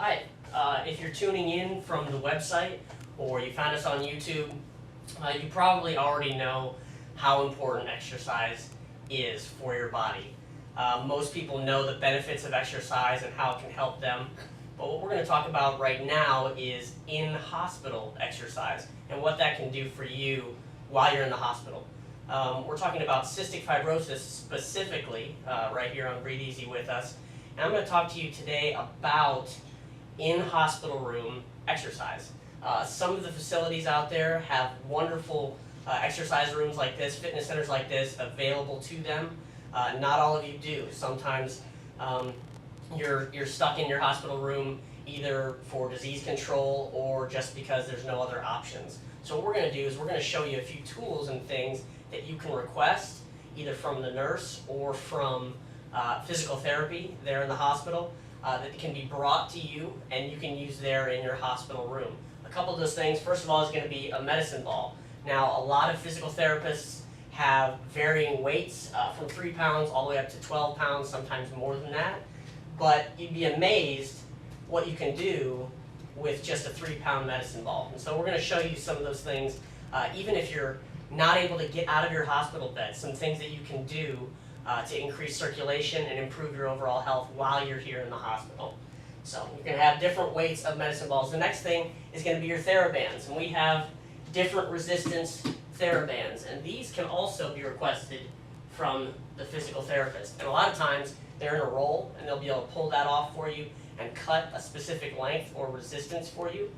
Hi, if you're tuning in from the website or you found us on YouTube, you probably already know how important exercise is for your body. Most people know the benefits of exercise and how it can help them, but what we're going to talk about right now is in-hospital exercise and what that can do for you while you're in the hospital. We're talking about cystic fibrosis specifically right here on Breathe Easy with us, and I'm going to talk to you today about in-hospital room exercise. Some of the facilities out there have wonderful exercise rooms like this, fitness centers like this available to them. Not all of you do. Sometimes you're stuck in your hospital room either for disease control or just because there's no other options. So what we're going to do is we're going to show you a few tools and things that you can request either from the nurse or from physical therapy there in the hospital that can be brought to you and you can use there in your hospital room. A couple of those things, first of all, is going to be a medicine ball. Now, a lot of physical therapists have varying weights from 3 pounds all the way up to 12 pounds, sometimes more than that. But you'd be amazed what you can do with just a 3-pound medicine ball. And so we're going to show you some of those things, even if you're not able to get out of your hospital bed, some things that you can do to increase circulation and improve your overall health while you're here in the hospital. So you're going to have different weights of medicine balls. The next thing is going to be your TheraBands, and we have different resistance TheraBands, and these can also be requested from the physical therapist. And a lot of times they're in a roll, and they'll be able to pull that off for you and cut a specific length or resistance for you.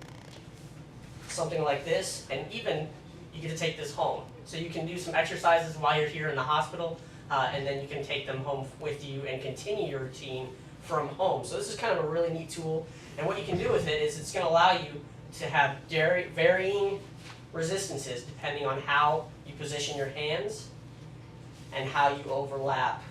Something like this, and even you get to take this home. So you can do some exercises while you're here in the hospital, and then you can take them home with you and continue your routine from home. So this is kind of a really neat tool, and what you can do with it is it's going to allow you to have varying resistances depending on how you position your hands and how you overlap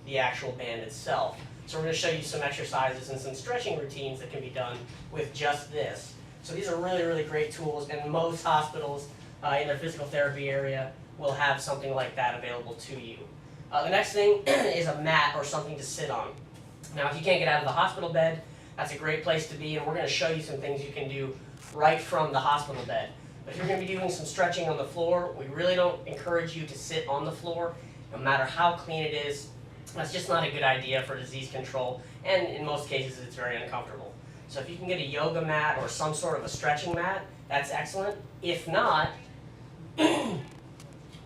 the actual band itself. So we're going to show you some exercises and some stretching routines that can be done with just this. So these are really, really great tools, and most hospitals in their physical therapy area will have something like that available to you. The next thing is a mat or something to sit on. Now, if you can't get out of the hospital bed, that's a great place to be, and we're going to show you some things you can do right from the hospital bed. But if you're going to be doing some stretching on the floor, we really don't encourage you to sit on the floor, no matter how clean it is. That's just not a good idea for disease control, and in most cases, it's very uncomfortable. So if you can get a yoga mat or some sort of a stretching mat, that's excellent. If not,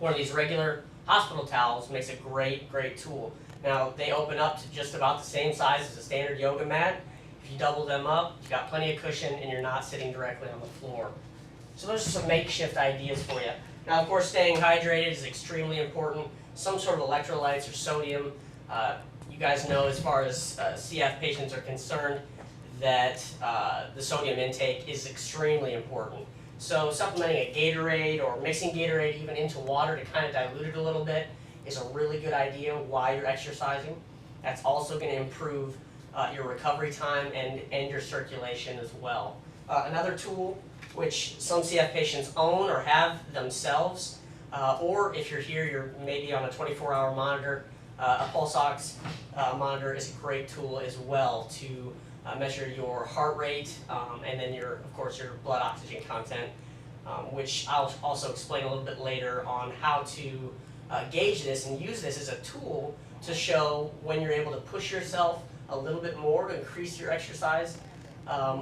one of these regular hospital towels makes a great, great tool. Now, they open up to just about the same size as a standard yoga mat. If you double them up, you've got plenty of cushion and you're not sitting directly on the floor. So those are some makeshift ideas for you. Now, of course, staying hydrated is extremely important. Some sort of electrolytes or sodium. You guys know, as far as CF patients are concerned, that the sodium intake is extremely important. So supplementing a Gatorade or mixing Gatorade even into water to kind of dilute it a little bit is a really good idea while you're exercising. That's also going to improve your recovery time and your circulation as well. Another tool which some CF patients own or have themselves, or if you're here, you're maybe on a 24-hour monitor, a pulse ox monitor is a great tool as well to measure your heart rate and then of course your blood oxygen content, which I'll also explain a little bit later on how to gauge this and use this as a tool to show when you're able to push yourself a little bit more to increase your exercise,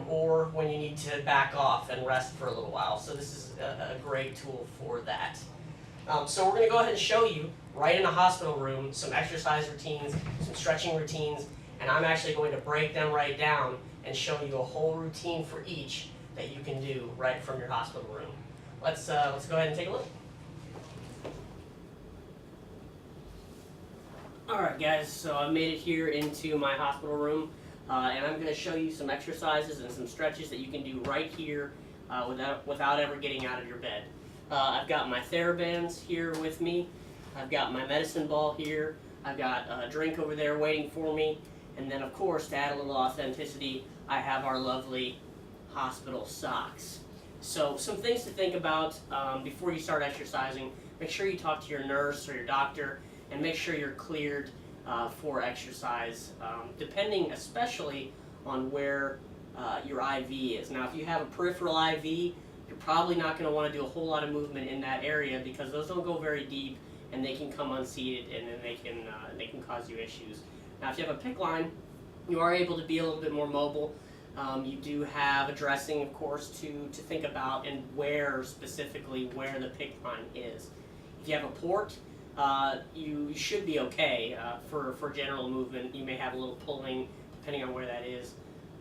or when you need to back off and rest for a little while. So this is a great tool for that. So we're going to go ahead and show you right in a hospital room some exercise routines, some stretching routines, and I'm actually going to break them right down and show you a whole routine for each that you can do right from your hospital room. Let's go ahead and take a look. Alright guys, so I made it here into my hospital room, and I'm going to show you some exercises and some stretches that you can do right here without ever getting out of your bed. I've got my TheraBands here with me, I've got my medicine ball here, I've got a drink over there waiting for me, and then of course, to add a little authenticity, I have our lovely hospital socks. So some things to think about before you start exercising. Make sure you talk to your nurse or your doctor and make sure you're cleared for exercise, depending especially on where your IV is. Now, if you have a peripheral IV, you're probably not going to want to do a whole lot of movement in that area because those don't go very deep and they can come unseated and then they can cause you issues. Now, if you have a PICC line, you are able to be a little bit more mobile. You do have a dressing, of course, to think about and where specifically where the PICC line is. If you have a port, you should be okay for general movement. You may have a little pulling depending on where that is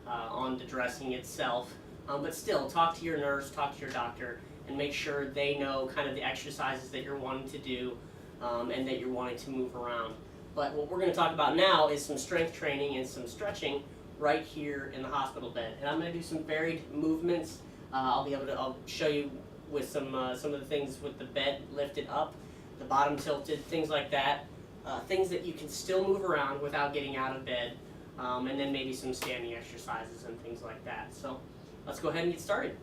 on the dressing itself. But still, talk to your nurse, talk to your doctor, and make sure they know kind of the exercises that you're wanting to do and that you're wanting to move around. But what we're going to talk about now is some strength training and some stretching right here in the hospital bed. And I'm going to do some varied movements. I'll show you with some of the things with the bed lifted up, the bottom tilted, things like that. Things that you can still move around without getting out of bed. And then maybe some standing exercises and things like that. So let's go ahead and get started.